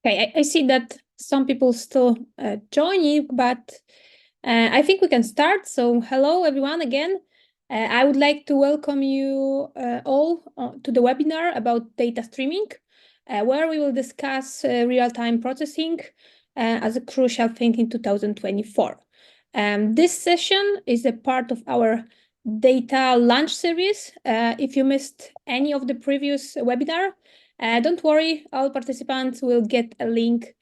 Okay, I see that some people still joining, but I think we can start. So hello, everyone, again. I would like to welcome you all to the webinar about data streaming, where we will discuss real-time processing as a crucial thing in 2024. This session is a part of our data launch series. If you missed any of the previous webinar, don't worry, all participants will get a link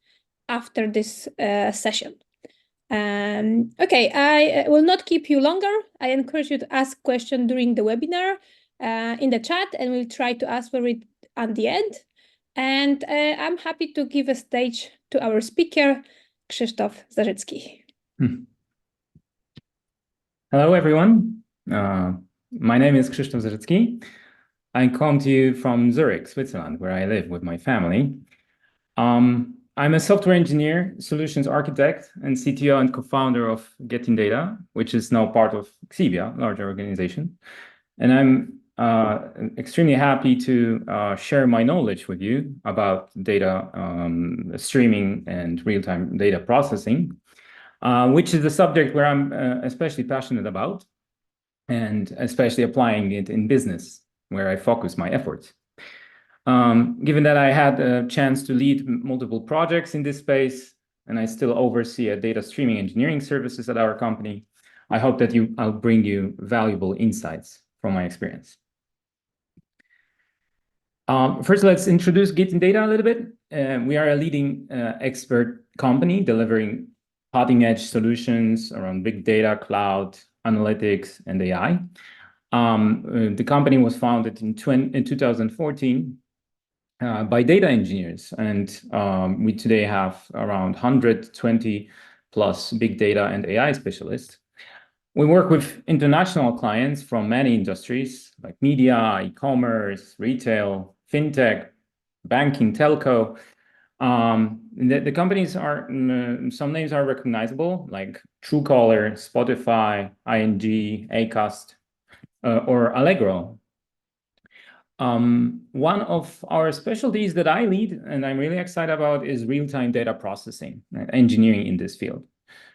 after this session. Okay, I will not keep you longer. I encourage you to ask questions during the webinar in the chat, and we'll try to answer it at the end. And I'm happy to give a stage to our speaker, Krzysztof Zarzycki. Hello, everyone. My name is Krzysztof Zarzycki. I come to you from Zurich, Switzerland, where I live with my family. I'm a software engineer, solutions architect, and CTO and co-founder of GetInData, which is now part of Xebia, larger organization. And I'm extremely happy to share my knowledge with you about data streaming and real-time data processing, which is a subject where I'm especially passionate about, and especially applying it in business, where I focus my efforts. Given that I had a chance to lead multiple projects in this space, and I still oversee a data streaming engineering services at our company, I hope that I'll bring you valuable insights from my experience. First, let's introduce GetInData a little bit. We are a leading expert company delivering cutting-edge solutions around big data, cloud, analytics, and AI. The company was founded in 2014 by data engineers, and we today have around 120 plus big data and AI specialists. We work with international clients from many industries like media, e-commerce, retail, fintech, banking, telco. The companies are, some names are recognizable, like Truecaller, Spotify, ING, Acast, or Allegro. One of our specialties that I lead, and I'm really excited about, is real-time data processing, engineering in this field,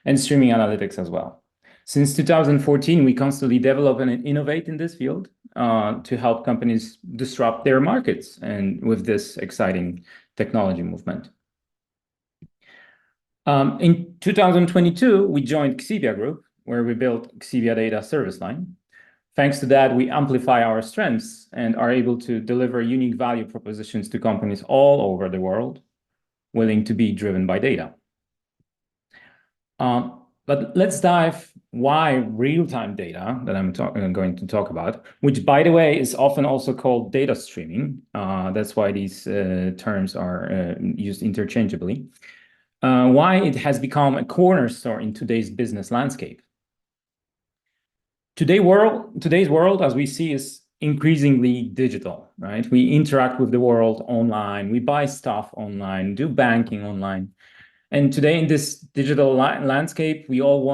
and streaming analytics as well. Since 2014, we constantly develop and innovate in this field to help companies disrupt their markets and with this exciting technology movement. In 2022, we joined Xebia Group, where we built Xebia Data Service Line. Thanks to that, we amplify our strengths and are able to deliver unique value propositions to companies all over the world, willing to be driven by data. But let's dive why real-time data that I'm going to talk about, which, by the way, is often also called data streaming. That's why these terms are used interchangeably. Why it has become a cornerstone in today's business landscape. Today's world, as we see, is increasingly digital, right? We interact with the world online, we buy stuff online, do banking online. And today in this digital landscape, we all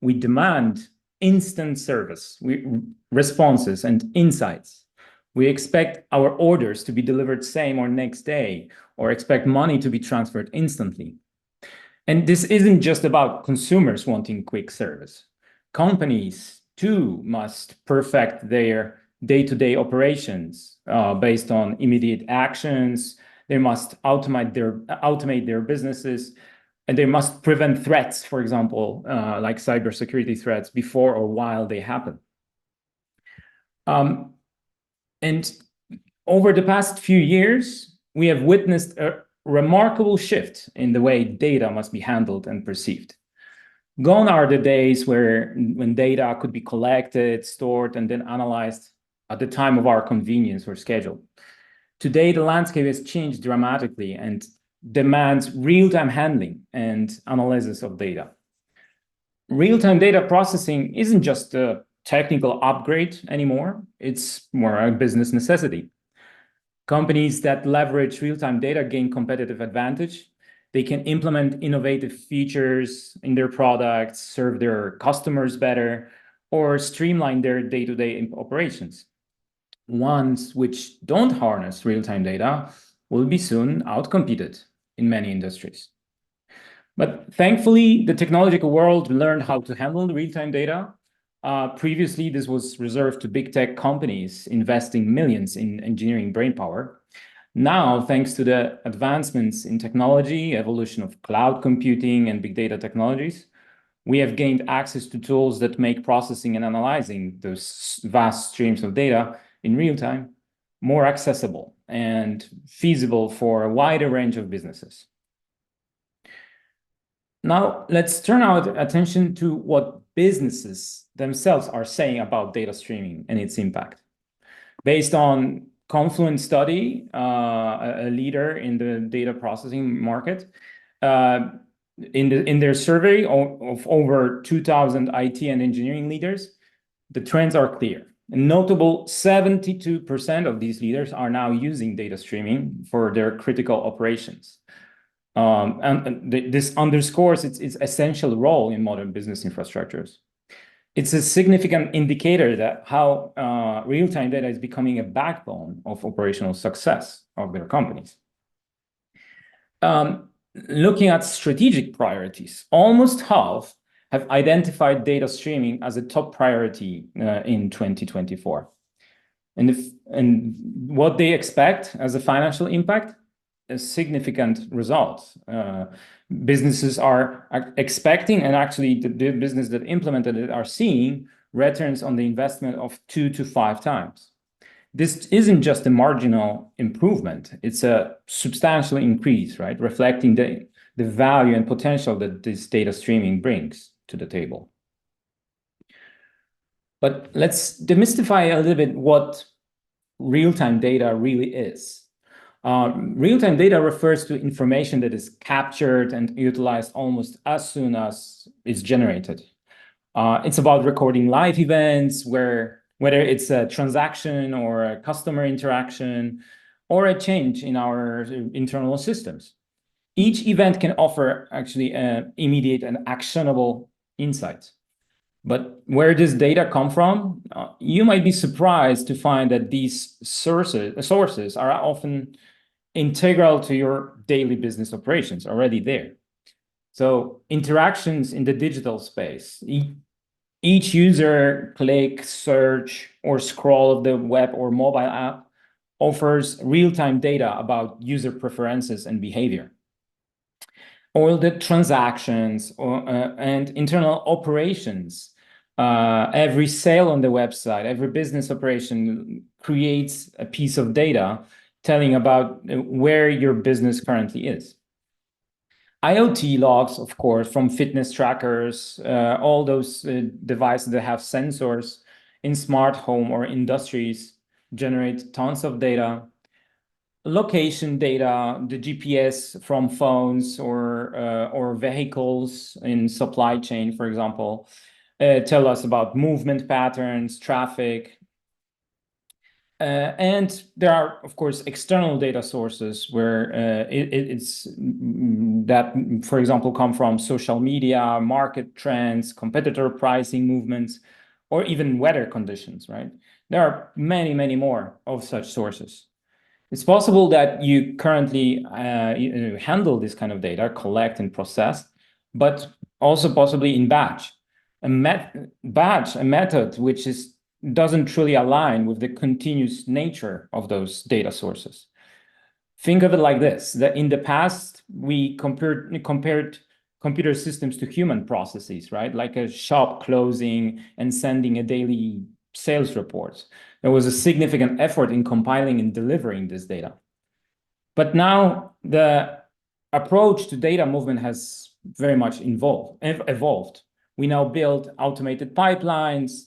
we demand instant service, responses and insights. We expect our orders to be delivered same or next day, or expect money to be transferred instantly. And this isn't just about consumers wanting quick service. Companies too must perfect their day-to-day operations based on immediate actions. They must automate their businesses, and they must prevent threats, for example, like cybersecurity threats, before or while they happen. And over the past few years, we have witnessed a remarkable shift in the way data must be handled and perceived. Gone are the days when data could be collected, stored, and then analyzed at the time of our convenience or schedule. Today, the landscape has changed dramatically and demands real-time handling and analysis of data. Real-time data processing isn't just a technical upgrade anymore, it's more a business necessity. Companies that leverage real-time data gain competitive advantage. They can implement innovative features in their products, serve their customers better, or streamline their day-to-day operations. Ones which don't harness real-time data will be soon outcompeted in many industries. But thankfully, the technological world learned how to handle the real-time data. Previously, this was reserved to big tech companies investing millions in engineering brainpower. Now, thanks to the advancements in technology, evolution of cloud computing and big data technologies, we have gained access to tools that make processing and analyzing those vast streams of data in real time more accessible and feasible for a wider range of businesses. Now, let's turn our attention to what businesses themselves are saying about data streaming and its impact. Based on Confluent study, a leader in the data processing market, in their survey of over 2,000 IT and engineering leaders, the trends are clear. A notable 72% of these leaders are now using data streaming for their critical operations. This underscores its essential role in modern business infrastructures. It's a significant indicator that how real-time data is becoming a backbone of operational success of their companies. Looking at strategic priorities, almost half have identified data streaming as a top priority in 2024. And what they expect as a financial impact, a significant result. Businesses are expecting, and actually the business that implemented it are seeing returns on the investment of 2 to 5 times. This isn't just a marginal improvement, it's a substantial increase, right? Reflecting the value and potential that this data streaming brings to the table. But let's demystify a little bit what real-time data really is. Real-time data refers to information that is captured and utilized almost as soon as it's generated. It's about recording live events, whether it's a transaction or a customer interaction or a change in our internal systems. Each event can offer actually immediate and actionable insights. But where does data come from? You might be surprised to find that these sources are often integral to your daily business operations, already there. So interactions in the digital space, each user click, search, or scroll of the web or mobile app offers real-time data about user preferences and behavior. All the transactions and internal operations, every sale on the website, every business operation creates a piece of data telling about where your business currently is. IoT logs, of course, from fitness trackers, all those devices that have sensors in smart home or industries generate tons of data. Location data, the GPS from phones or vehicles in supply chain, for example, tell us about movement patterns, traffic. And there are, of course, external data sources where it's that, for example, come from social media, market trends, competitor pricing movements, or even weather conditions, right? There are many, many more of such sources. It's possible that you currently handle this kind of data, collect and process, but also possibly in batch. A method which doesn't truly align with the continuous nature of those data sources. Think of it like this, that in the past, we compared computer systems to human processes, right? Like a shop closing and sending a daily sales report. There was a significant effort in compiling and delivering this data. But now the approach to data movement has very much evolved. We now build automated pipelines,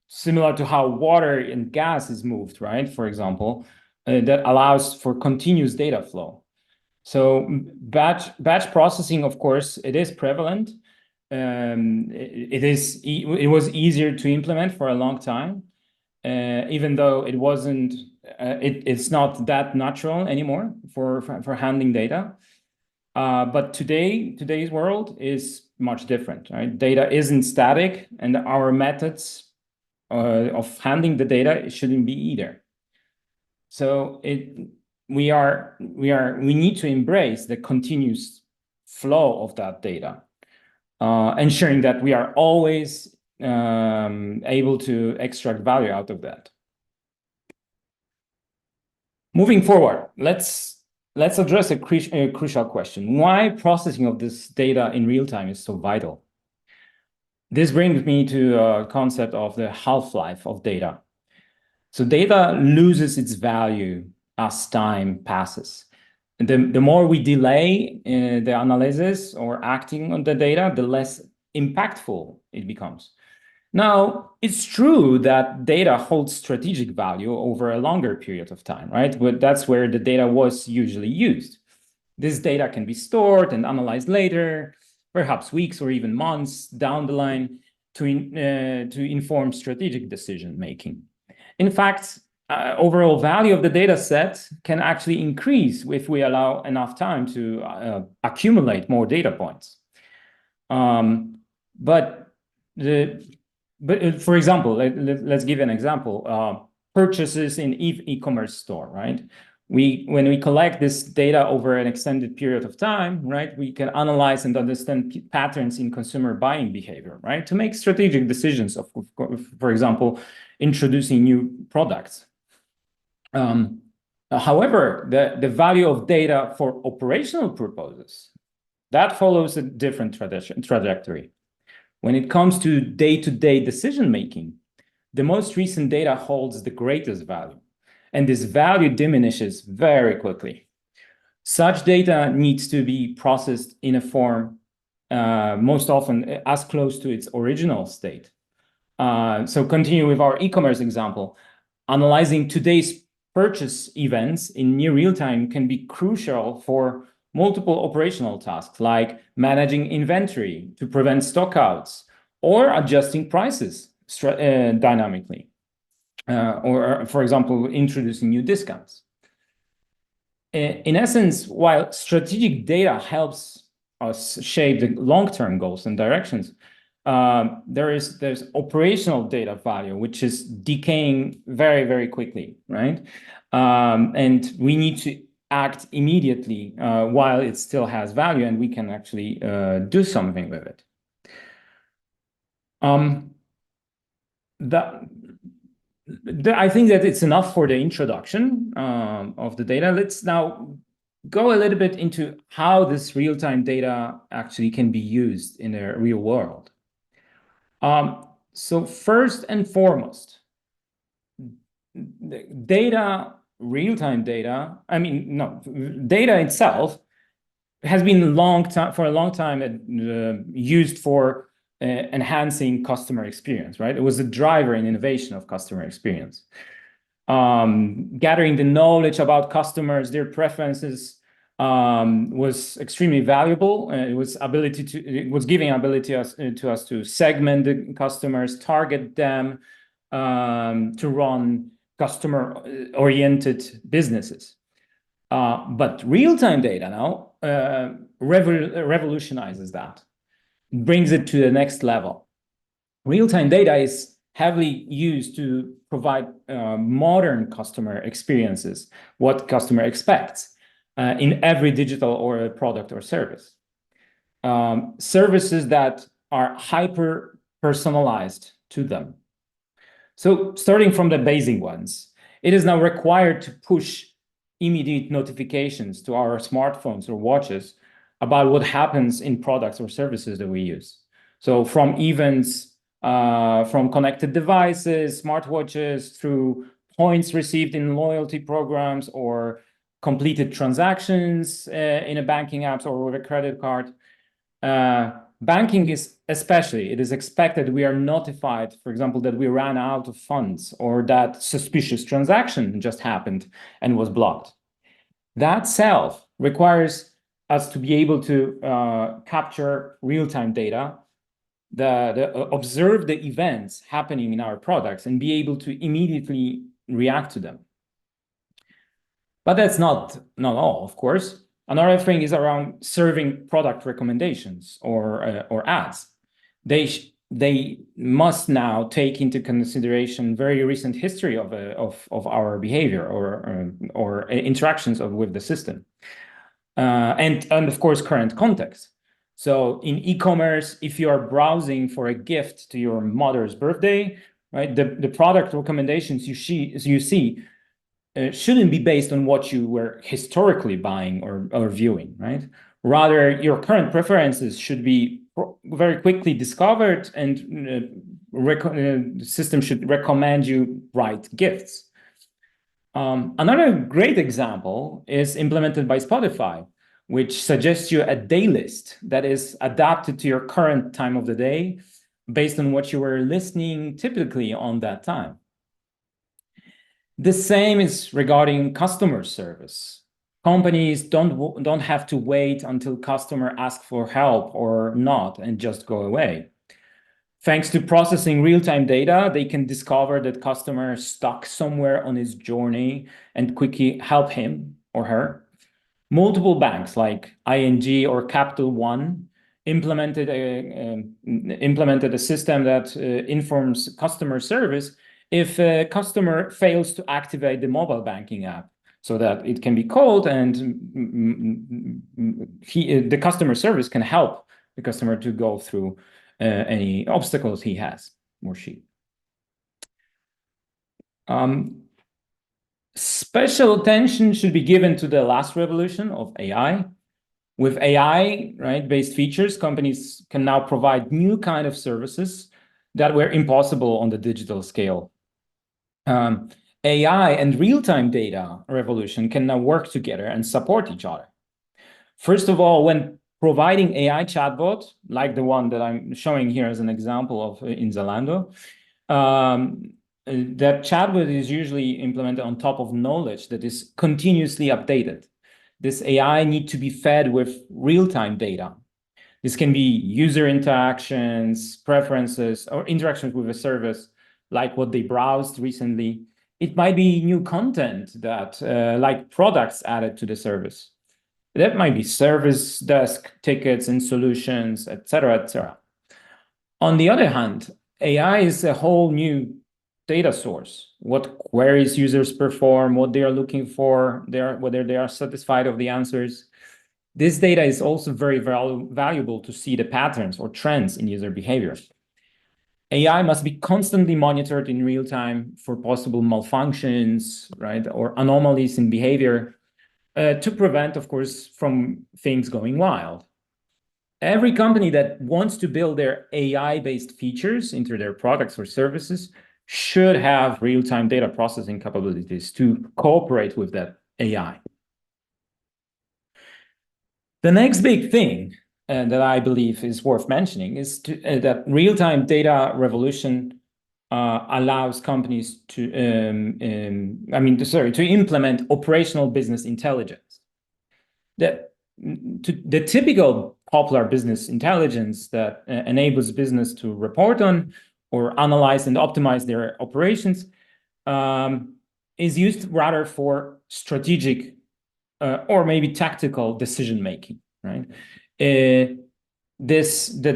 similar to how water and gas is moved, right? For example, that allows for continuous data flow. So batch processing, of course, it is prevalent. It was easier to implement for a long time, even though it wasn't. It's not that natural anymore for handling data. But today's world is much different, right? Data isn't static, and our methods of handling the data shouldn't be either. So we need to embrace the continuous flow of that data, ensuring that we are always able to extract value out of that. Moving forward, let's address a crucial question: why processing of this data in real time is so vital. This brings me to a concept of the half-life of data. So data loses its value as time passes. The more we delay the analysis or acting on the data, the less impactful it becomes. Now, it's true that data holds strategic value over a longer period of time, right? But that's where the data was usually used. This data can be stored and analyzed later, perhaps weeks or even months down the line, to inform strategic decision making. In fact, overall value of the data set can actually increase if we allow enough time to accumulate more data points. But for example, let's give an example. Purchases in e-commerce store, right? When we collect this data over an extended period of time, right, we can analyze and understand patterns in consumer buying behavior, right, to make strategic decisions of, for example, introducing new products. However, the value of data for operational purposes, that follows a different trajectory. When it comes to day-to-day decision-making, the most recent data holds the greatest value, and this value diminishes very quickly. Such data needs to be processed in a form most often as close to its original state. So continue with our e-commerce example. Analyzing today's purchase events in near real time can be crucial for multiple operational tasks, like managing inventory to prevent stockouts or adjusting prices dynamically, or, for example, introducing new discounts. In essence, while strategic data helps us shape the long-term goals and directions, there's operational data value, which is decaying very, very quickly, right? And we need to act immediately while it still has value, and we can actually do something with it. I think that it's enough for the introduction of the data. Let's now go a little bit into how this real-time data actually can be used in the real world. So first and foremost, the data, real-time data, data itself has been for a long time used for enhancing customer experience, right? It was a driver in innovation of customer experience. Gathering the knowledge about customers, their preferences, was extremely valuable. It was giving ability to us to segment the customers, target them, to run customer-oriented businesses. But real-time data now revolutionizes that, brings it to the next level. Real-time data is heavily used to provide modern customer experiences, what customer expects in every digital or product or service. Services that are hyper-personalized to them. So starting from the basic ones, it is now required to push immediate notifications to our smartphones or watches about what happens in products or services that we use. So from events, from connected devices, smartwatches, through points received in loyalty programs or completed transactions in a banking apps or with a credit card. Banking is it is expected we are notified, for example, that we ran out of funds or that suspicious transaction just happened and was blocked. That self requires us to be able to capture real-time data, observe the events happening in our products and be able to immediately react to them. But that's not all, of course. Another thing is around serving product recommendations or ads. They they must now take into consideration very recent history of our behavior or interactions with the system, and of course current context. So in e-commerce, if you are browsing for a gift to your mother's birthday, right, the product recommendations you see shouldn't be based on what you were historically buying or viewing, right? Rather, your current preferences should be very quickly discovered, and the system should recommend you right gifts. Another great example is implemented by Spotify, which suggests you a day list that is adapted to your current time of the day based on what you were listening typically on that time. The same is regarding customer service. Companies don't have to wait until customer asks for help or not and just go away. Thanks to processing real-time data, they can discover that customer is stuck somewhere on his journey and quickly help him or her. Multiple banks like ING or Capital One implemented a system that informs customer service if a customer fails to activate the mobile banking app, so that it can be called and the customer service can help the customer to go through any obstacles he has or she. Special attention should be given to the last revolution of AI. With AI, right, based features, companies can now provide new kind of services that were impossible on the digital scale. AI and real-time data revolution can now work together and support each other. First of all, when providing AI chatbot, like the one that I'm showing here as an example of in Zalando, that chatbot is usually implemented on top of knowledge that is continuously updated. This AI needs to be fed with real-time data. This can be user interactions, preferences, or interactions with a service, like what they browsed recently. It might be new content that, like products added to the service. That might be service desk tickets and solutions, etc., etc. On the other hand, AI is a whole new data source. What queries users perform, what they are looking for, whether they are satisfied of the answers. This data is also very valuable to see the patterns or trends in user behavior. AI must be constantly monitored in real time for possible malfunctions, right, or anomalies in behavior to prevent, of course, from things going wild. Every company that wants to build their AI-based features into their products or services should have real-time data processing capabilities to cooperate with that AI. The next big thing that I believe is worth mentioning is that real-time data revolution allows companies to implement operational business intelligence. The typical popular business intelligence that enables business to report on or analyze and optimize their operations is used rather for strategic or maybe tactical decision making, right? The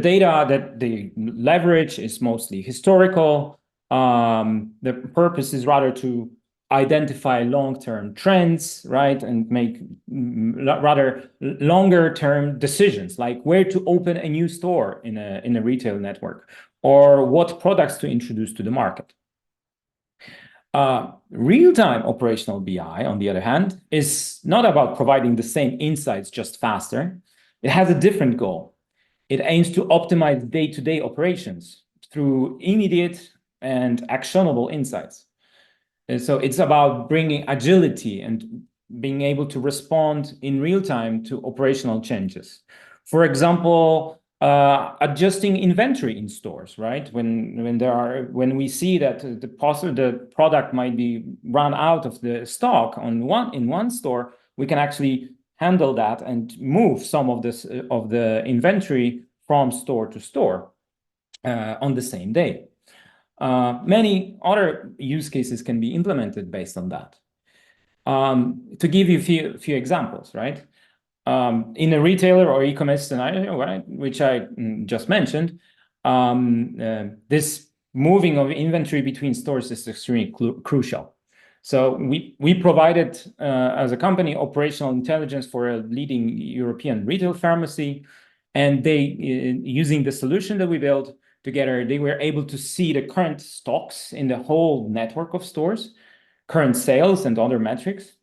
data that they leverage is mostly historical. The purpose is rather to identify long-term trends, right, and make rather longer-term decisions, like where to open a new store in a retail network, or what products to introduce to the market. Real-time operational BI, on the other hand, is not about providing the same insights, just faster. It has a different goal. It aims to optimize day-to-day operations through immediate and actionable insights. And so it's about bringing agility and being able to respond in real time to operational changes. For example, adjusting inventory in stores, right? When we see that the product might be run out of the stock in one store, we can actually handle that and move some of the inventory from store to store on the same day. Many other use cases can be implemented based on that. To give you a few examples, right? In a retailer or e-commerce scenario, right, which I just mentioned, this moving of inventory between stores is extremely crucial. So we provided, as a company, operational intelligence for a leading European retail pharmacy, and they, using the solution that we built together, they were able to see the current stocks in the whole network of stores, current sales and other metrics.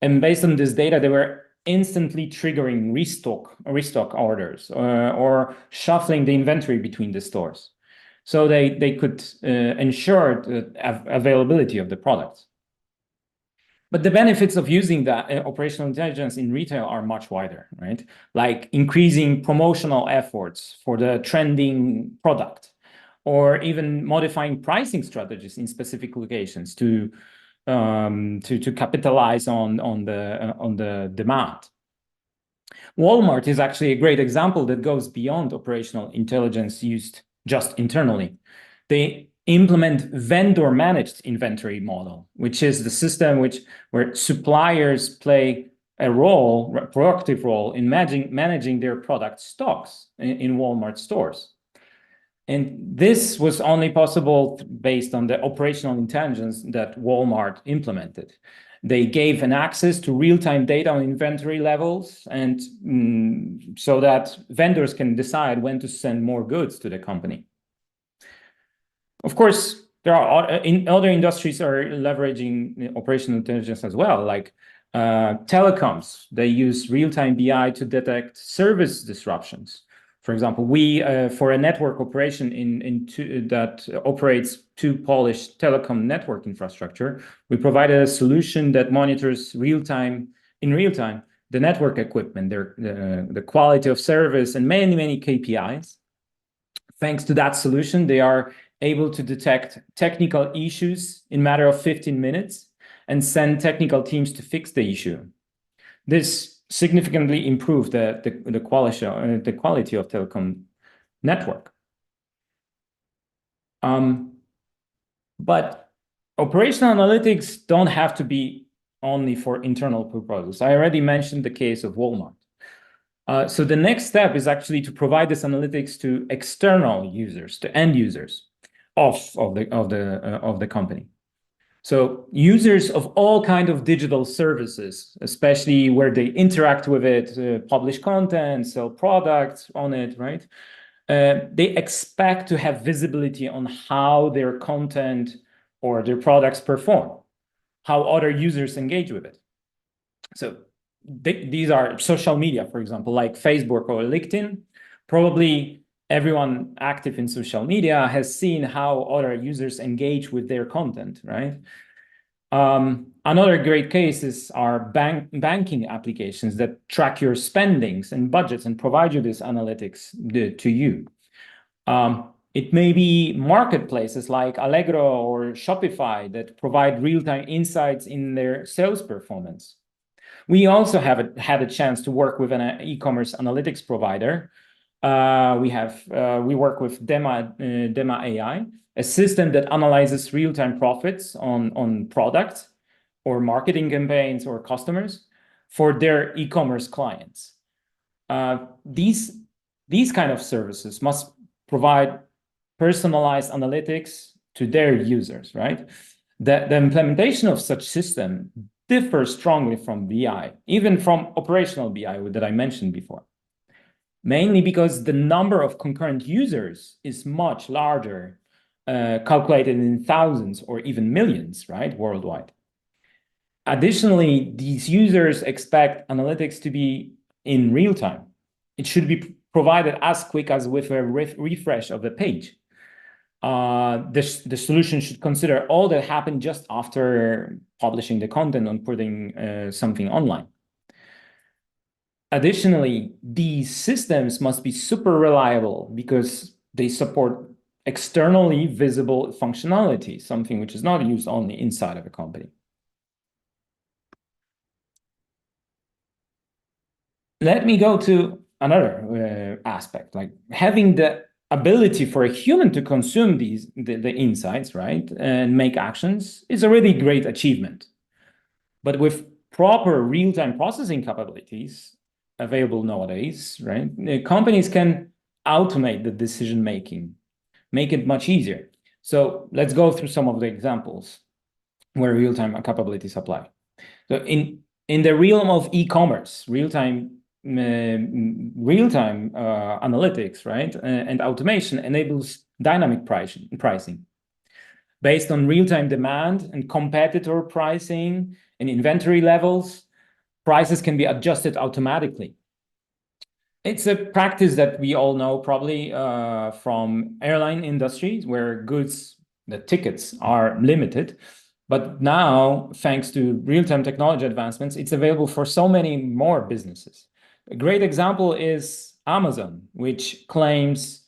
And based on this data, they were instantly triggering restock orders, or shuffling the inventory between the stores. So they could ensure the availability of the products. But the benefits of using that operational intelligence in retail are much wider, right? Like increasing promotional efforts for the trending product, or even modifying pricing strategies in specific locations to capitalize on the demand. Walmart is actually a great example that goes beyond operational intelligence used just internally. They implement vendor-managed inventory model, which is the system where suppliers play a proactive role in managing their product stocks in Walmart stores. And this was only possible based on the operational intelligence that Walmart implemented. They gave an access to real-time data on inventory levels, and so that vendors can decide when to send more goods to the company. Of course, there are other industries are leveraging operational intelligence as well, like telecoms. They use real-time BI to detect service disruptions. For example, we for a network operation that operates two Polish telecom network infrastructure, we provided a solution that monitors in real time the network equipment, the quality of service, and many KPIs. Thanks to that solution, they are able to detect technical issues in a matter of 15 minutes and send technical teams to fix the issue. This significantly improved the quality of telecom network. But operational analytics don't have to be only for internal purposes. I already mentioned the case of Walmart. So the next step is actually to provide this analytics to external users, to end users of the company. So users of all kinds of digital services, especially where they interact with it, publish content, sell products on it, right? They expect to have visibility on how their content or their products perform, how other users engage with it. So these are social media, for example, like Facebook or LinkedIn. Probably everyone active in social media has seen how other users engage with their content, right? Another great cases are banking applications that track your spendings and budgets and provide you this analytics to you. It may be marketplaces like Allegro or Shopify that provide real-time insights in their sales performance. We also had a chance to work with an e-commerce analytics provider. We work with Dema AI, a system that analyzes real-time profits on products or marketing campaigns or customers for their e-commerce clients. These kind of services must provide personalized analytics to their users, right? The implementation of such system differs strongly from BI, even from operational BI that I mentioned before. Mainly because the number of concurrent users is much larger, calculated in thousands or even millions, right, worldwide. Additionally, these users expect analytics to be in real time. It should be provided as quick as with a refresh of the page. The solution should consider all that happened just after publishing the content and putting something online. Additionally, these systems must be super reliable because they support externally visible functionality, something which is not used only inside of a company. Let me go to another aspect, like having the ability for a human to consume the insights, right, and make actions is a really great achievement. But with proper real-time processing capabilities available nowadays, right, companies can automate the decision-making make it much easier. So let's go through some of the examples where real-time capabilities apply. So in the realm of e-commerce, real-time analytics, right, and automation enables dynamic pricing. Based on real-time demand and competitor pricing and inventory levels, prices can be adjusted automatically. It's a practice that we all know probably from airline industries where the tickets are limited. But now, thanks to real-time technology advancements, it's available for so many more businesses. A great example is Amazon, which claims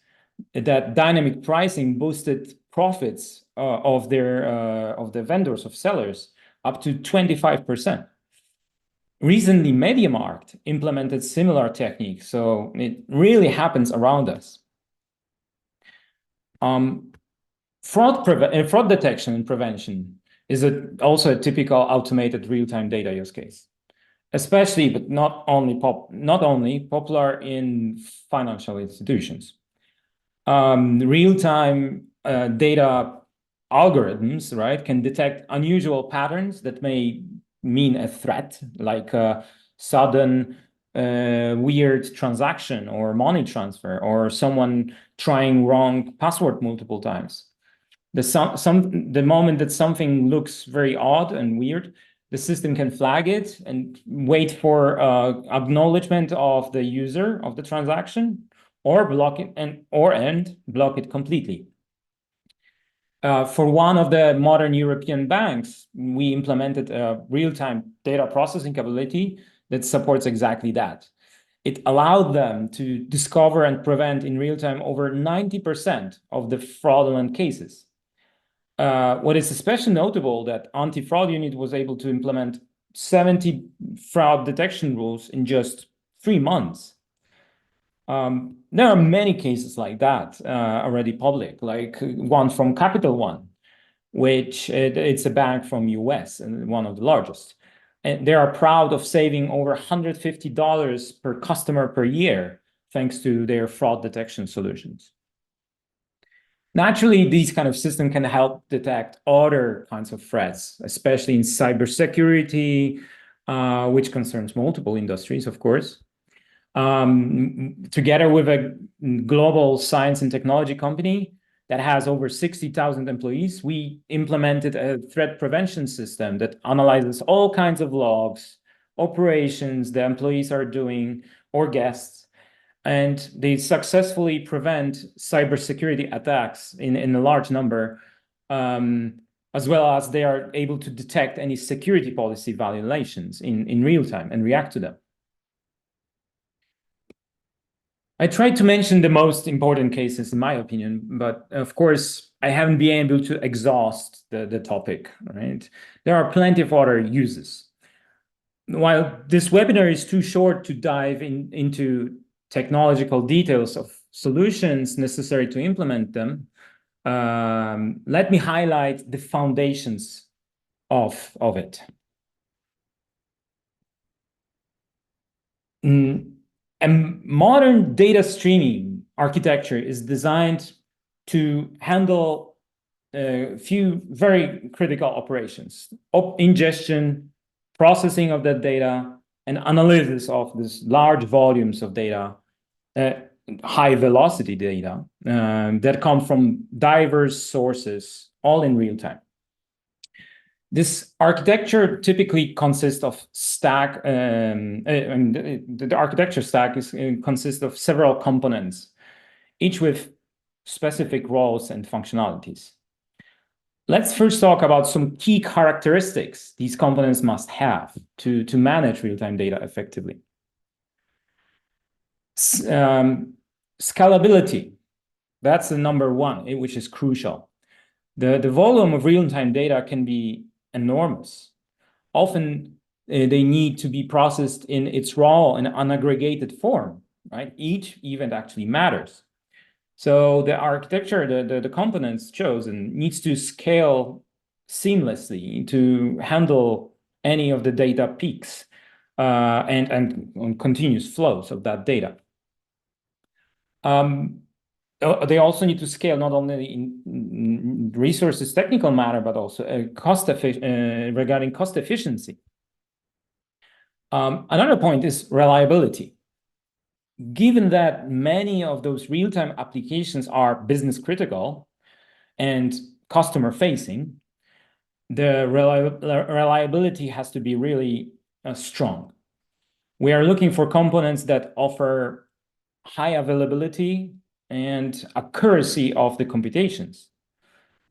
that dynamic pricing boosted profits of the vendors, of sellers, up to 25%. Recently, MediaMarkt implemented similar techniques, so it really happens around us. Fraud detection and prevention is also a typical automated real-time data use case, especially, but not only popular in financial institutions. Real-time data algorithms, right, can detect unusual patterns that may mean a threat, like a sudden weird transaction or money transfer, or someone trying wrong password multiple times. The moment that something looks very odd and weird, the system can flag it and wait for acknowledgement of the user of the transaction, or block it and block it completely. For one of the modern European banks, we implemented a real-time data processing capability that supports exactly that. It allowed them to discover and prevent in real time over 90% of the fraudulent cases. What is especially notable that anti-fraud unit was able to implement 70 fraud detection rules in just 3 months. There are many cases like that already public, like one from Capital One, which it's a bank from US and one of the largest. And they are proud of saving over $150 per customer per year, thanks to their fraud detection solutions. Naturally, these kind of systems can help detect other kinds of threats, especially in cybersecurity, which concerns multiple industries, of course. Together with a global science and technology company that has over 60,000 employees, we implemented a threat prevention system that analyzes all kinds of logs, operations the employees are doing, or guests, and they successfully prevent cybersecurity attacks in a large number, as well as they are able to detect any security policy violations in real time and react to them. I tried to mention the most important cases, in my opinion, but of course, I haven't been able to exhaust the topic, right? There are plenty of other uses. While this webinar is too short to dive into technological details of solutions necessary to implement them, let me highlight the foundations of it. A modern data streaming architecture is designed to handle a few very critical operations: ingestion, processing of that data, and analysis of these large volumes of data, high velocity data that come from diverse sources, all in real time. This architecture typically consists of stack, and the architecture stack consists of several components, each with specific roles and functionalities. Let's first talk about some key characteristics these components must have to manage real-time data effectively. Scalability, that's the number one, which is crucial. The volume of real-time data can be enormous. Often they need to be processed in its raw and unaggregated form, right? Each event actually matters. So the architecture, the components chosen needs to scale seamlessly to handle any of the data peaks and continuous flows of that data. They also need to scale not only in resources, technical matter, but also regarding cost efficiency. Another point is reliability. Given that many of those real-time applications are business critical and customer facing, the reliability has to be really strong. We are looking for components that offer high availability and accuracy of the computations.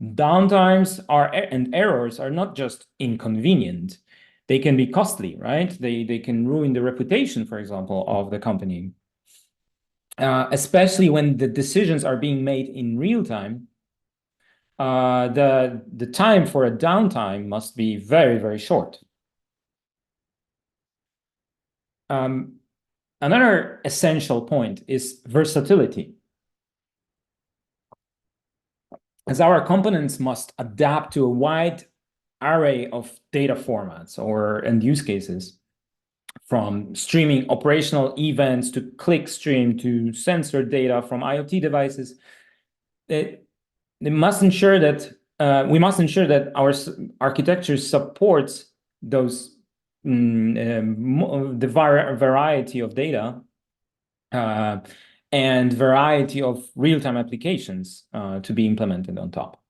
Downtimes and errors are not just inconvenient, they can be costly, right? They can ruin the reputation, for example, of the company. Especially when the decisions are being made in real time, the time for a downtime must be very, very short. Another essential point is versatility. As our components must adapt to a wide array of data formats and use cases, from streaming operational events to clickstream to sensor data from IoT devices, we must ensure that our architecture supports those the variety of data and variety of real-time applications to be implemented on top.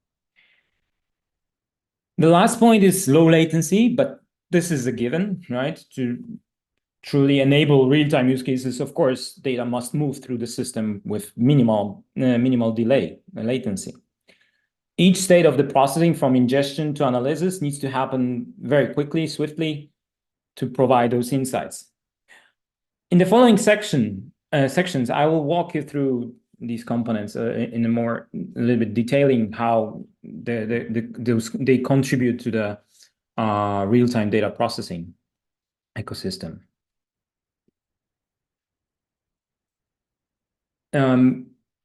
The last point is low latency, but this is a given, right? To truly enable real-time use cases, of course, data must move through the system with minimal delay, latency. Each state of the processing, from ingestion to analysis, needs to happen very quickly, swiftly, to provide those insights. In the following sections, I will walk you through these components in a little bit detailing how they contribute to the real-time data processing ecosystem.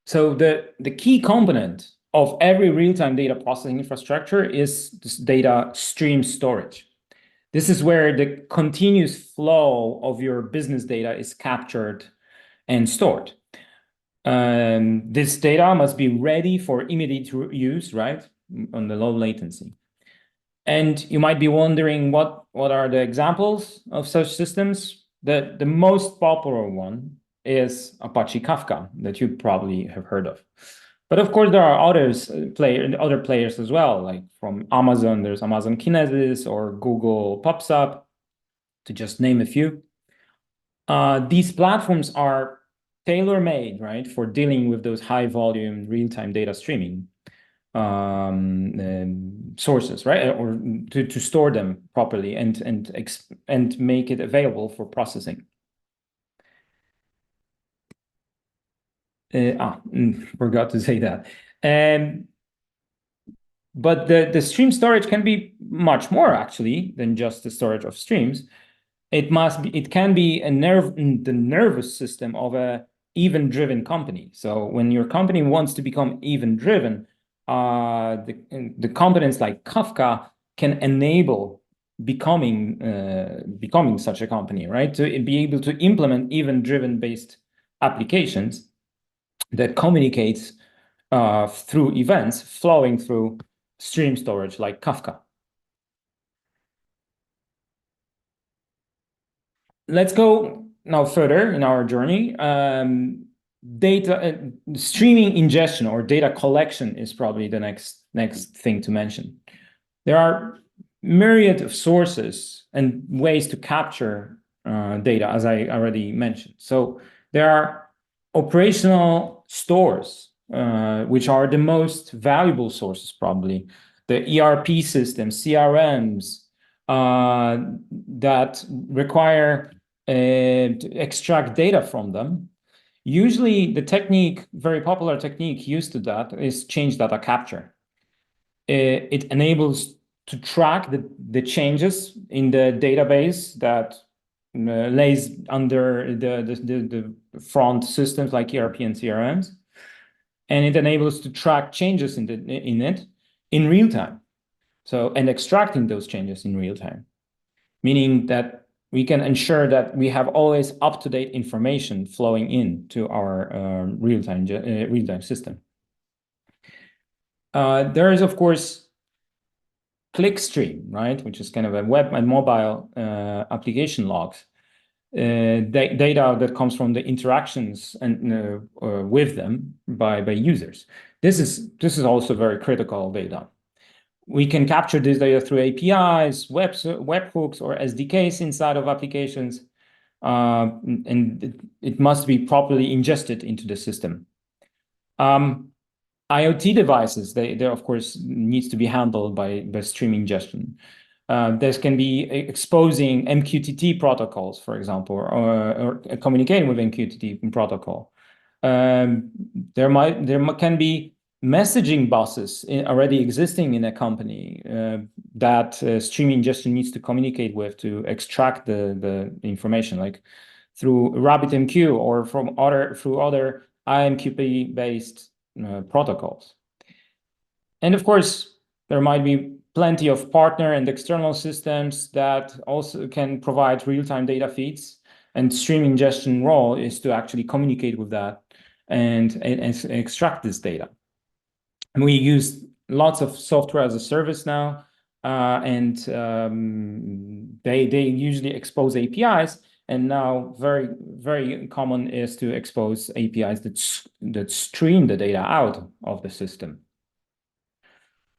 So the key component of every real-time data processing infrastructure is this data stream storage. This is where the continuous flow of your business data is captured and stored. This data must be ready for immediate use, right, on the low latency. And you might be wondering what are the examples of such systems? The most popular one is Apache Kafka, that you probably have heard of. But of course, there are other players as well, like from Amazon, there's Amazon Kinesis or Google PubSub, to just name a few. These platforms are tailor-made, right, for dealing with those high-volume real-time data streaming sources, right, or to store them properly and make it available for processing. Forgot to say that. But the stream storage can be much more actually than just the storage of streams. It can be the nervous system of a event-driven company. So when your company wants to become event-driven, the components like Kafka can enable becoming such a company, right? To be able to implement event-driven based applications that communicates through events flowing through stream storage like Kafka. Let's go now further in our journey. Data streaming ingestion or data collection is probably the next thing to mention. There are myriad of sources and ways to capture data, as I already mentioned. So there are operational stores, which are the most valuable sources, probably. The ERP systems, CRMs, that require to extract data from them. Usually the very popular technique used to that is change data capture. It enables to track the changes in the database that lays under the front systems like ERP and CRMs. And it enables to track changes in it in real time. So, and extracting those changes in real time, meaning that we can ensure that we have always up-to-date information flowing into our real-time system. There is, of course, clickstream, right, which is kind of a web and mobile application logs, data that comes from the interactions and with them by users. This is also very critical data. We can capture this data through APIs, webhooks, or SDKs inside of applications, and it must be properly ingested into the system. IoT devices, they of course needs to be handled by stream ingestion. This can be exposing MQTT protocols, for example, or communicating with MQTT protocol. There can be messaging buses already existing in a company that stream ingestion needs to communicate with to extract the information, like through RabbitMQ or through other IMQP-based protocols. And of course, there might be plenty of partner and external systems that also can provide real-time data feeds, and stream ingestion role is to actually communicate with that and extract this data. And we use lots of software as a service now, and they usually expose APIs. And now very, very common is to expose APIs that stream the data out of the system.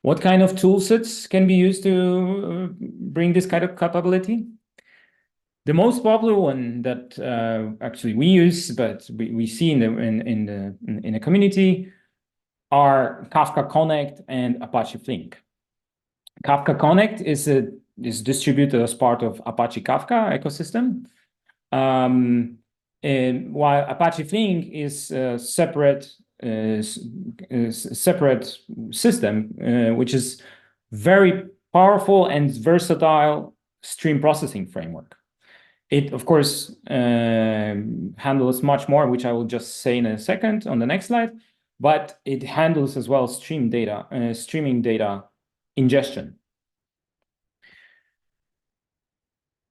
What kind of tool sets can be used to bring this kind of capability? The most popular one that actually we use, but we see in the community, are Kafka Connect and Apache Flink. Kafka Connect is distributed as part of Apache Kafka ecosystem, and while Apache Flink is a separate system, which is very powerful and versatile stream processing framework. It, of course, handles much more, which I will just say in a second on the next slide, but it handles as well streaming data ingestion.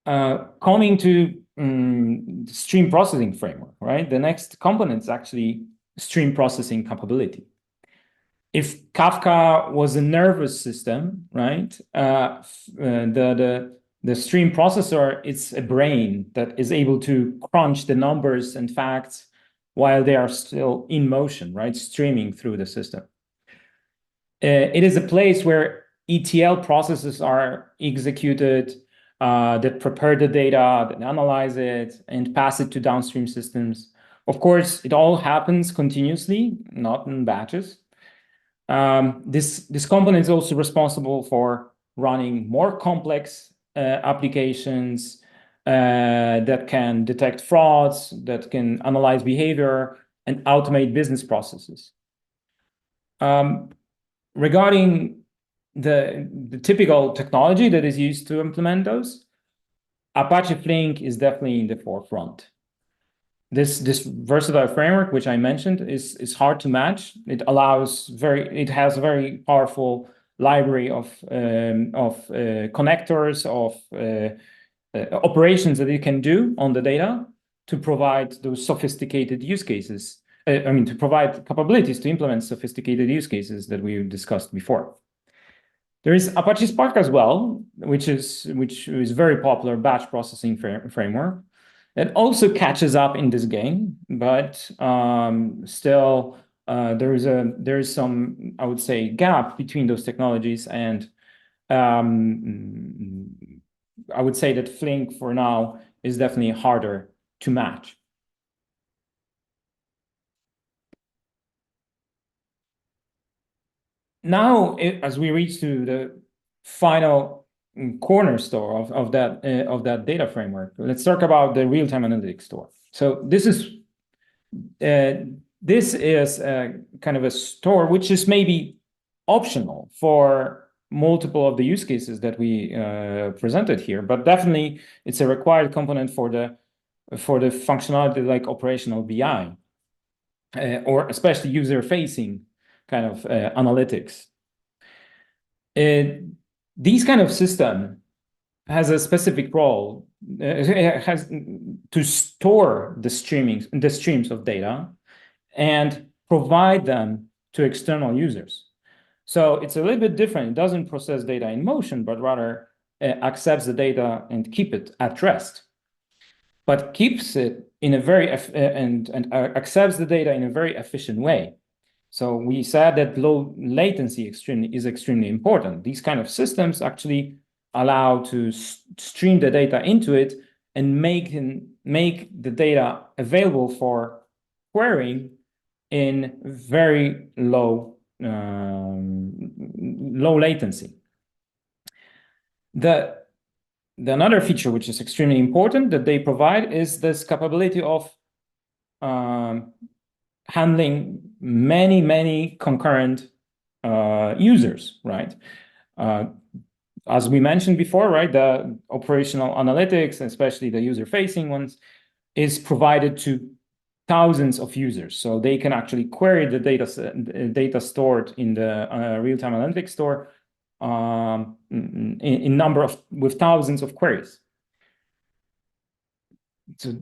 Coming to stream processing framework, right? The next component is actually stream processing capability. If Kafka was a nervous system, right? The stream processor, it's a brain that is able to crunch the numbers and facts while they are still in motion, right? Streaming through the system. It is a place where ETL processes are executed that prepare the data, that analyze it, and pass it to downstream systems. Of course, it all happens continuously, not in batches. This component is also responsible for running more complex applications that can detect frauds, that can analyze behavior, and automate business processes. Regarding the typical technology that is used to implement those, Apache Flink is definitely in the forefront. This versatile framework, which I mentioned, is hard to match. It has a very powerful library of connectors, of operations that you can do on the data to provide those sophisticated use cases. To provide capabilities to implement sophisticated use cases that we discussed before. There is Apache Spark as well, which is very popular batch processing framework. It also catches up in this game, but still there is some, I would say, gap between those technologies, and I would say that Flink for now is definitely harder to match. Now, as we reach to the final cornerstone of that data framework, let's talk about the real-time analytics store. So this is kind of a store which is maybe optional for multiple of the use cases that we presented here, but definitely it's a required component for the functionality like operational BI, or especially user-facing kind of analytics. These kind of system has a specific role. It has to store the streams of data and provide them to external users. So it's a little bit different. It doesn't process data in motion, but rather accepts the data and keep it at rest, but keeps it in a very and accepts the data in a very efficient way. So we said that low latency is extremely important. These kind of systems actually allow to stream the data into it and make the data available for querying in very low latency. Another feature which is extremely important that they provide is this capability of handling many concurrent users, right? As we mentioned before, right, the operational analytics, especially the user-facing ones, is provided to thousands of users. So they can actually query the data stored in the real-time analytics store in number of with thousands of queries. So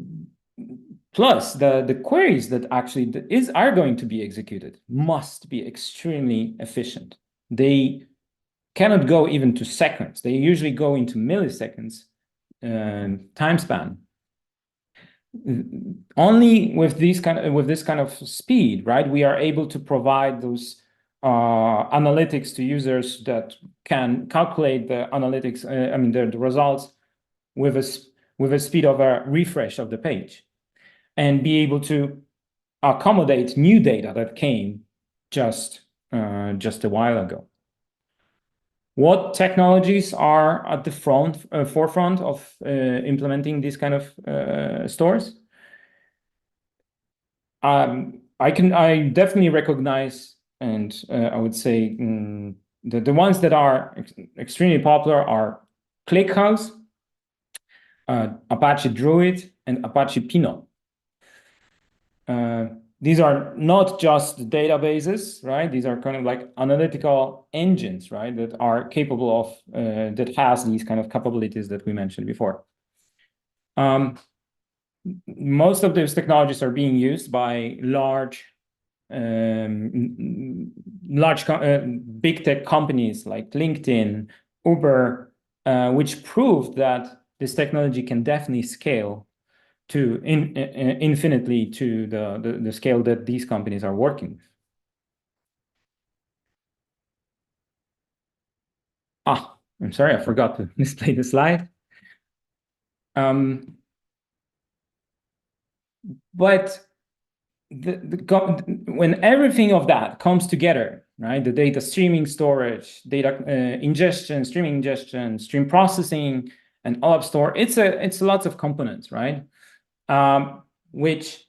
plus the queries that actually are going to be executed must be extremely efficient. They cannot go even to seconds. They usually go into milliseconds time span. Only with this kind of speed, right, we are able to provide those analytics to users that can calculate the analytics, the results with a speed of a refresh of the page, and be able to accommodate new data that came just a while ago. What technologies are at the forefront of implementing these kind of stores? I definitely recognize, and I would say the ones that are extremely popular are ClickHouse, Apache Druid, and Apache Pinot. These are not just databases, right? These are kind of like analytical engines, right? That are capable of, that has these kind of capabilities that we mentioned before. Most of those technologies are being used by big tech companies like LinkedIn, Uber, which proved that this technology can definitely scale to infinitely to the scale that these companies are working with. I'm sorry, I forgot to display the slide. But when everything of that comes together, right? The data streaming, storage, data ingestion, stream processing, and all up store, it's lots of components, right? Which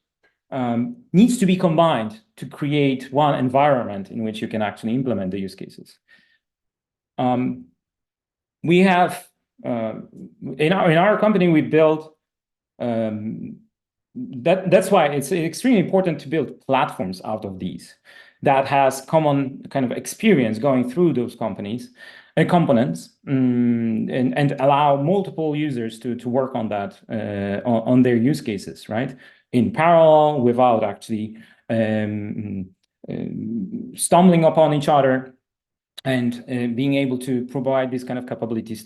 needs to be combined to create one environment in which you can actually implement the use cases. We have in our company we built that's why it's extremely important to build platforms out of these that has common kind of experience going through those companies and components and allow multiple users to work on that on their use cases, right, in parallel without actually stumbling upon each other, and being able to provide these kind of capabilities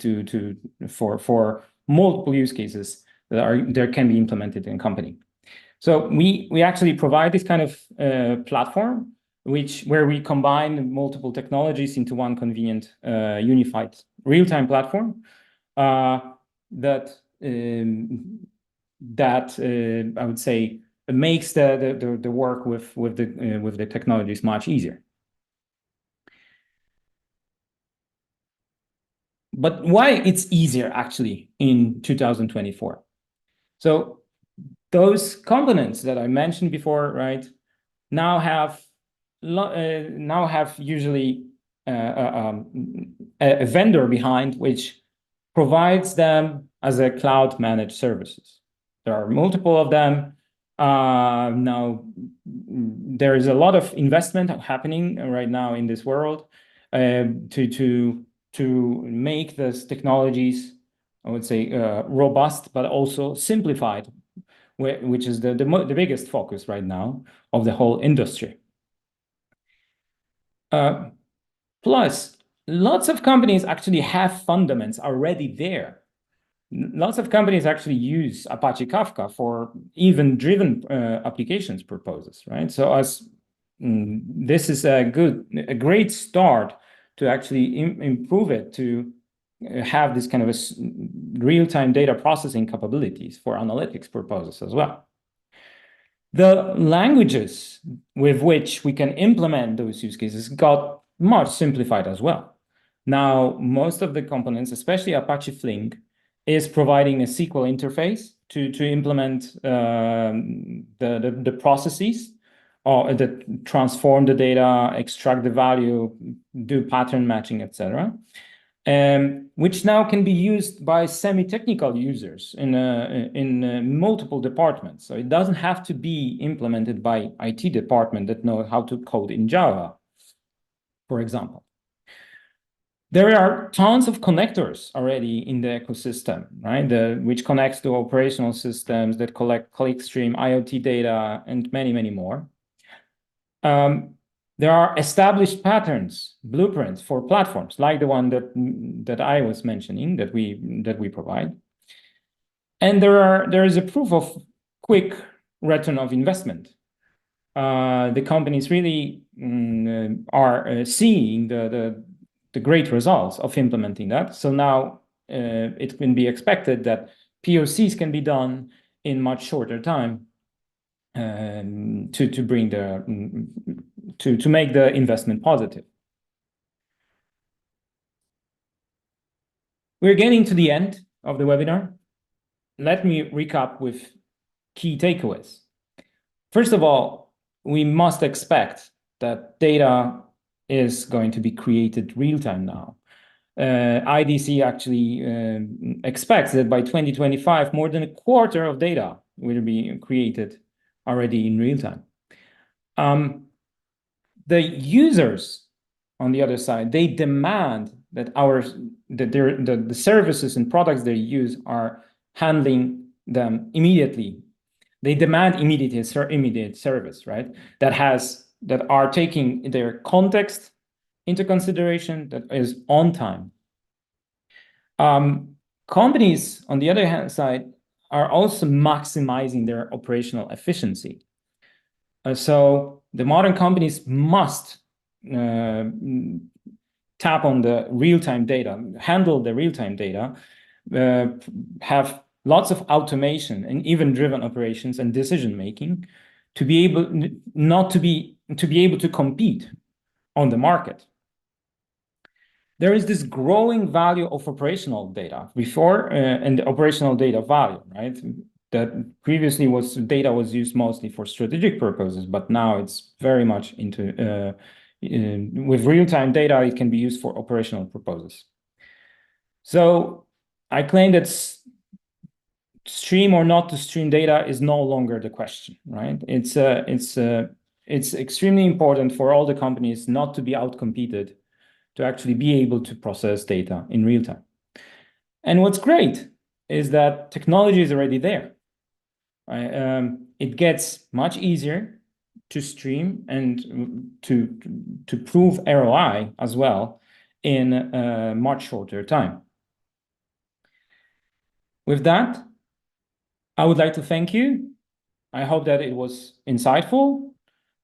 for multiple use cases that can be implemented in a company. So we actually provide this kind of platform where we combine multiple technologies into one convenient unified real-time platform that I would say makes the work with the technologies much easier. But why it's easier actually in 2024? So those components that I mentioned before, right, now have usually a vendor behind which provides them as a cloud managed services. There are multiple of them. Now there is a lot of investment happening right now in this world to make these technologies I would say, robust, but also simplified, which is the biggest focus right now of the whole industry. Plus, lots of companies actually have fundaments already there. Lots of companies actually use Apache Kafka for event-driven applications purposes, right? So this is a great start to actually improve it, to have this kind of a real-time data processing capabilities for analytics purposes as well. The languages with which we can implement those use cases got much simplified as well. Now, most of the components, especially Apache Flink, is providing a SQL interface to implement the processes or that transform the data, extract the value, do pattern matching, etc. Which now can be used by semi-technical users in multiple departments. So it doesn't have to be implemented by IT department that know how to code in Java, for example. There are tons of connectors already in the ecosystem, right? Which connects to operational systems that collect clickstream, IoT data, and many, many more. There are established patterns, blueprints for platforms like the one that I was mentioning that we provide. And there is a proof of quick return of investment. The companies really are seeing the great results of implementing that. So now it can be expected that POCs can be done in much shorter time to bring to make the investment positive. We're getting to the end of the webinar. Let me recap with key takeaways. First of all, we must expect that data is going to be created real-time now. IDC actually expects that by 2025, more than a quarter of data will be created already in real-time. The users, on the other side, they demand that the services and products they use are handling them immediately. They demand immediate service, right? That are taking their context into consideration, that is on time. Companies, on the other hand side, are also maximizing their operational efficiency. So the modern companies must tap on the real-time data, handle the real-time data, have lots of automation and event-driven operations and decision-making to be able to compete on the market. There is this growing value of operational data before and the operational data value, right? That previously data was used mostly for strategic purposes, but now it's very much into with real-time data, it can be used for operational purposes. So I claim that stream or not to stream data is no longer the question, right? It's extremely important for all the companies not to be outcompeted, to actually be able to process data in real time. And what's great is that technology is already there. It gets much easier to stream and to prove ROI as well in a much shorter time. With that, I would like to thank you. I hope that it was insightful,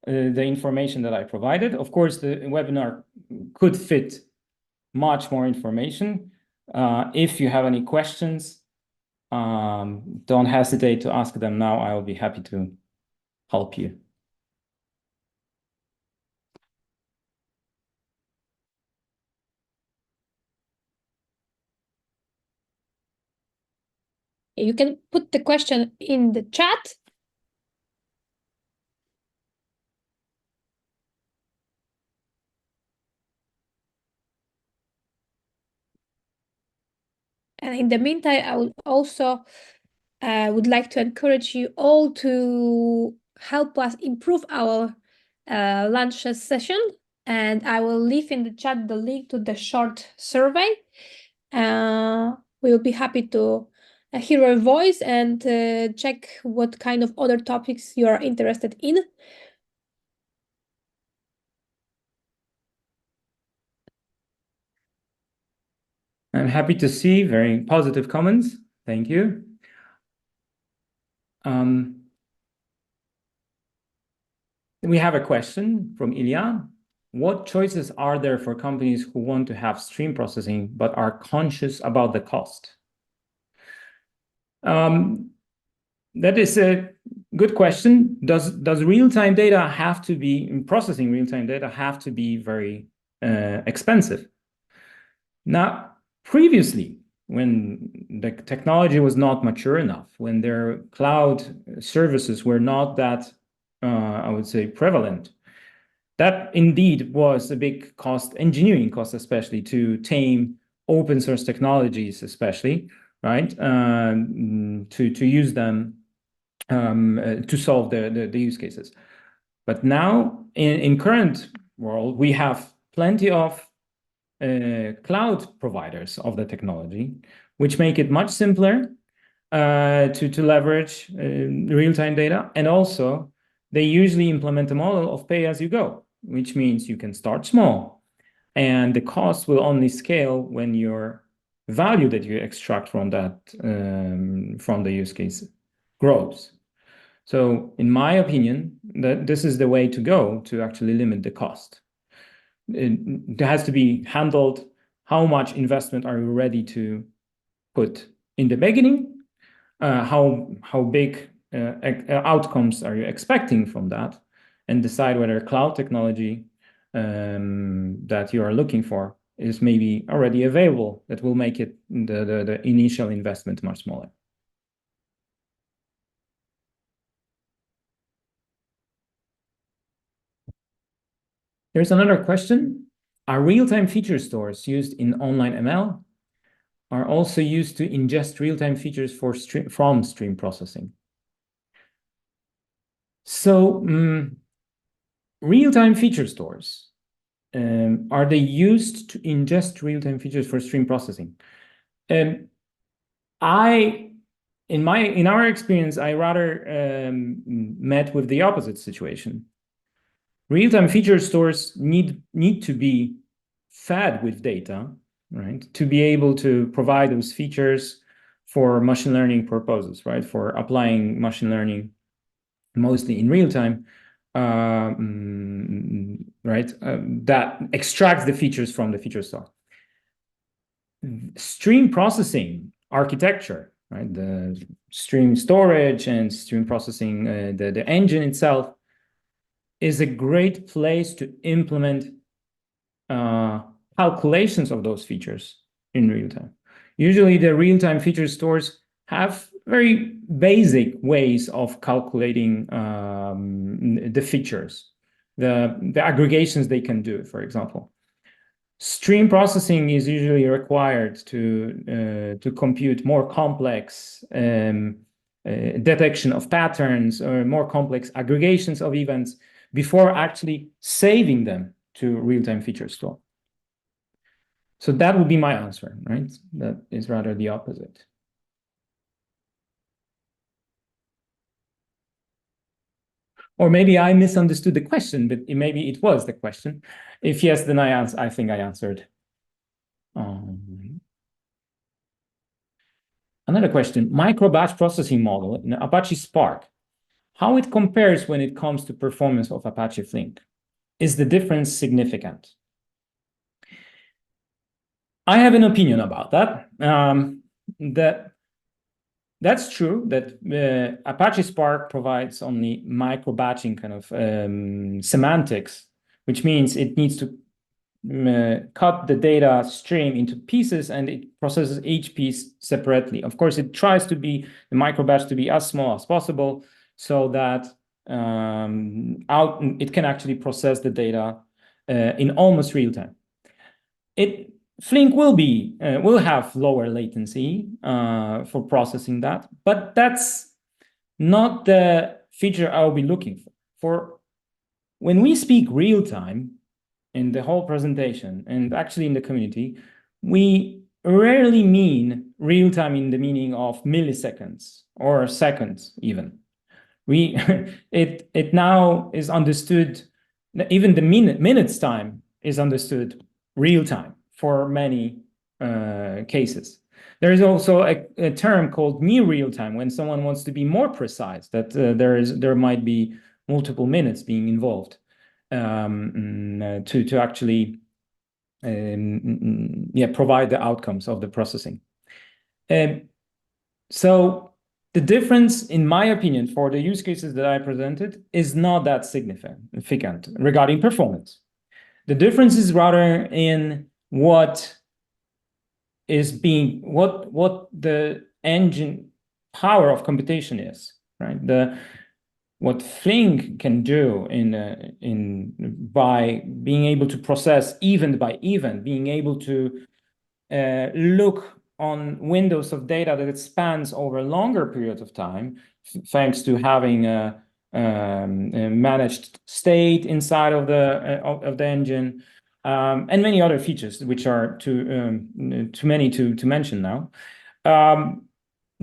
the information that I provided. Of course, the webinar could fit much more information. If you have any questions, don't hesitate to ask them now. I will be happy to help you. You can put the question in the chat. And in the meantime, I would also would like to encourage you all to help us improve our lunch session. And I will leave in the chat the link to the short survey. we will be happy to hear your voice and check what kind of other topics you are interested in. I'm happy to see very positive comments. Thank you. We have a question from Ilya. What choices are there for companies who want to have stream processing but are conscious about the cost? That is a good question. Does real-time data have to be, processing real-time data have to be very expensive? Now, previously, when the technology was not mature enough, when their cloud services were not that, I would say, prevalent, that indeed was a big cost, engineering cost, especially to tame open source technologies, especially, right? To use them to solve the use cases. But now, in current world, we have plenty of cloud providers of the technology, which make it much simpler to leverage real-time data. And also, they usually implement a model of pay as you go, which means you can start small. And the cost will only scale when your value that you extract from that, from the use case grows. So in my opinion, that this is the way to go to actually limit the cost. It has to be handled. How much investment are you ready to put in the beginning? How big outcomes are you expecting from that? And decide whether cloud technology that you are looking for is maybe already available that will make it the initial investment much smaller. There's another question. Are real-time feature stores used in online ML are also used to ingest real-time features from stream processing? So real-time feature stores, are they used to ingest real-time features for stream processing? In our experience, I rather met with the opposite situation. Real-time feature stores need to be fed with data, right? To be able to provide those features for machine learning purposes, right? For applying machine learning mostly in real time, right? That extracts the features from the feature store. Stream processing architecture, right? The stream storage and stream processing, the engine itself is a great place to implement calculations of those features in real time. Usually the real-time feature stores have very basic ways of calculating the features, the aggregations they can do, for example. Stream processing is usually required to compute more complex detection of patterns or more complex aggregations of events before actually saving them to real-time feature store. So that would be my answer, right? That is rather the opposite. Or maybe I misunderstood the question, but maybe it was the question. If yes, then I think I answered. Another question, micro batch processing model in Apache Spark, how it compares when it comes to performance of Apache Flink? Is the difference significant? I have an opinion about that. That's true that Apache Spark provides only micro batching kind of semantics, which means it needs to cut the data stream into pieces and it processes each piece separately. Of course, it tries to be the micro batch to be as small as possible so that it can actually process the data in almost real time. Flink will have lower latency for processing that, but that's not the feature I'll be looking for. For when we speak real time in the whole presentation and actually in the community, we rarely mean real time in the meaning of milliseconds or seconds even. It now is understood, even the minutes time is understood real time for many cases. There is also a term called near real time when someone wants to be more precise, that there might be multiple minutes being involved to actually provide the outcomes of the processing. So the difference, in my opinion, for the use cases that I presented is not that significant regarding performance. The difference is rather in what the engine power of computation is, right? What Flink can do by being able to process event by event, being able to look on windows of data that it spans over longer periods of time, thanks to having a managed state inside of the engine, and many other features, which are too many to mention now.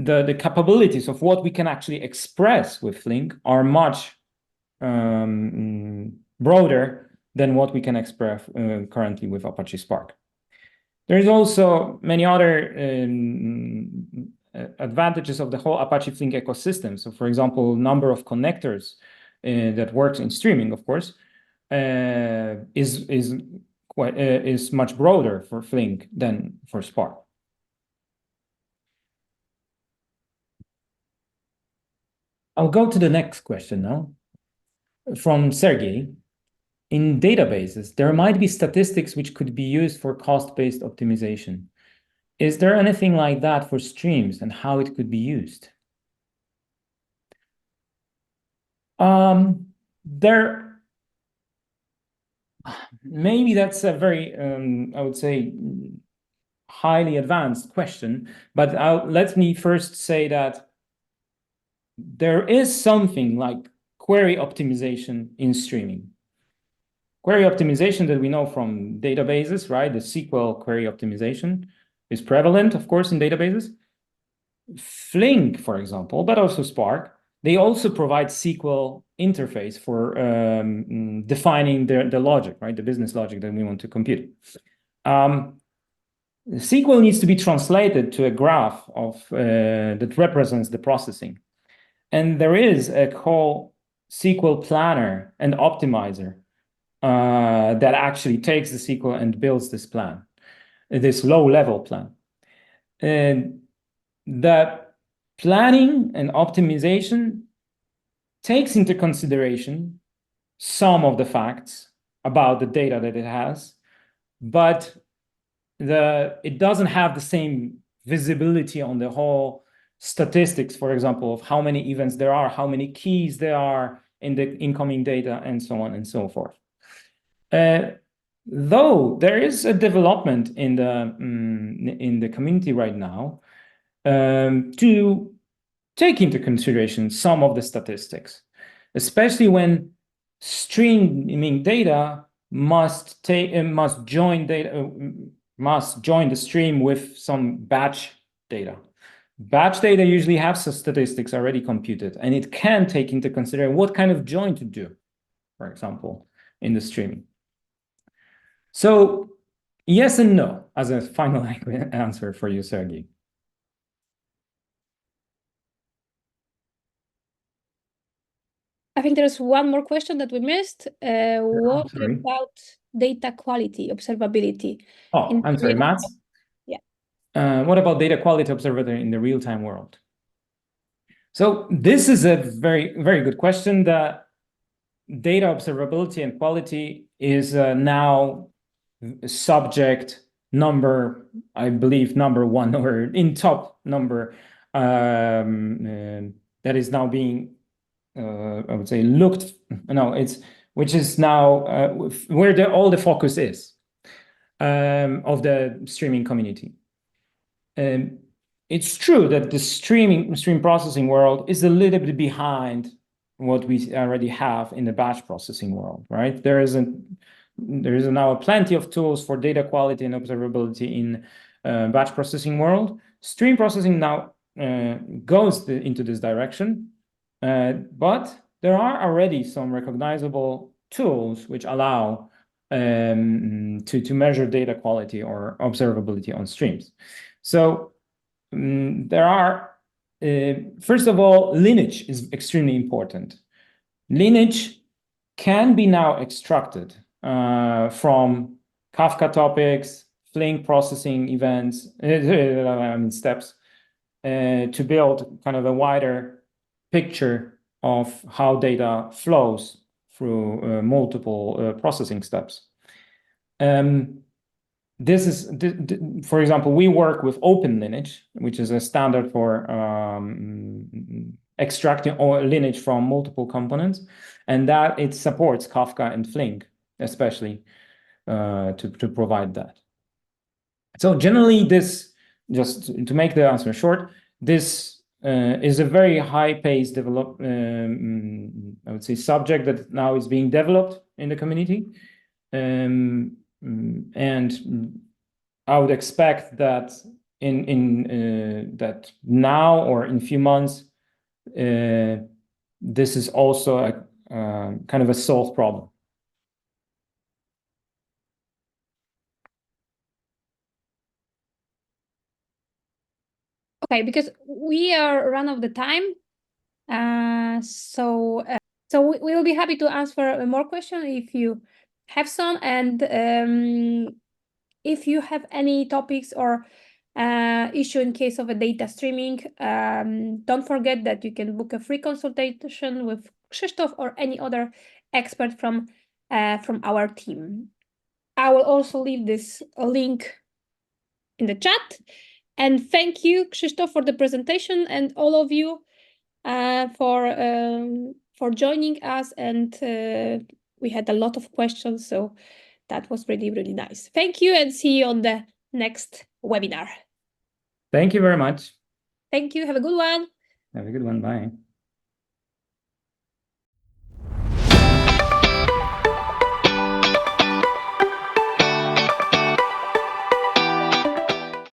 The capabilities of what we can actually express with Flink are much broader than what we can express currently with Apache Spark. There's also many other advantages of the whole Apache Flink ecosystem. So, for example, number of connectors that works in streaming, of course, is much broader for Flink than for Spark. I'll go to the next question now from Sergey. In databases, there might be statistics which could be used for cost-based optimization. Is there anything like that for streams and how it could be used? Maybe that's a very, I would say, highly advanced question, but let me first say that there is something like query optimization in streaming. Query optimization that we know from databases, right? The SQL query optimization is prevalent, of course, in databases. Flink, for example, but also Spark, they also provide SQL interface for defining the logic, right? The business logic that we want to compute. SQL needs to be translated to a graph that represents the processing. And there is a whole SQL planner and optimizer that actually takes the SQL and builds this plan, this low-level plan. And that planning and optimization takes into consideration some of the facts about the data that it has, but it doesn't have the same visibility on the whole statistics, for example, of how many events there are, how many keys there are in the incoming data, and so on and so forth. Though there is a development in the community right now to take into consideration some of the statistics, especially when streaming data must join the stream with some batch data. Batch data usually have some statistics already computed, and it can take into consideration what kind of join to do, for example, in the streaming. So yes and no, as a final answer for you, Sergey. I think there's one more question that we missed. What about data quality observability? Oh, I'm sorry, Matt. Yeah. What about data quality observability in the real-time world? So this is a very, very good question. The data observability and quality is now subject number, I believe, number one, or in top number that is now being, I would say, looked. No, which is now where all the focus is of the streaming community. It's true that the stream processing world is a little bit behind what we already have in the batch processing world, right? There is now plenty of tools for data quality and observability in batch processing world. Stream processing now goes into this direction, but there are already some recognizable tools which allow to measure data quality or observability on streams. So there are, first of all, lineage is extremely important. Lineage can be now extracted from Kafka topics, Flink processing events, steps, to build kind of a wider picture of how data flows through multiple processing steps. This is, for example, we work with Open Lineage, which is a standard for extracting lineage from multiple components, and that it supports Kafka and Flink, especially to provide that. So generally, this, just to make the answer short, this is a very high-paced I would say, subject that now is being developed in the community. And I would expect that that now or in a few months, this is also a kind of a solved problem. Okay, because we are run of the time, so we will be happy to answer more questions if you have some, and if you have any topics or issue in case of a data streaming, don't forget that you can book a free consultation with Krzysztof or any other expert from our team. I will also leave this link in the chat. And thank you, Krzysztof, for the presentation, and all of you for joining us. And we had a lot of questions, so that was really, really nice. Thank you, and see you on the next webinar. Thank you very much. Thank you. Have a good one. Have a good one. Bye.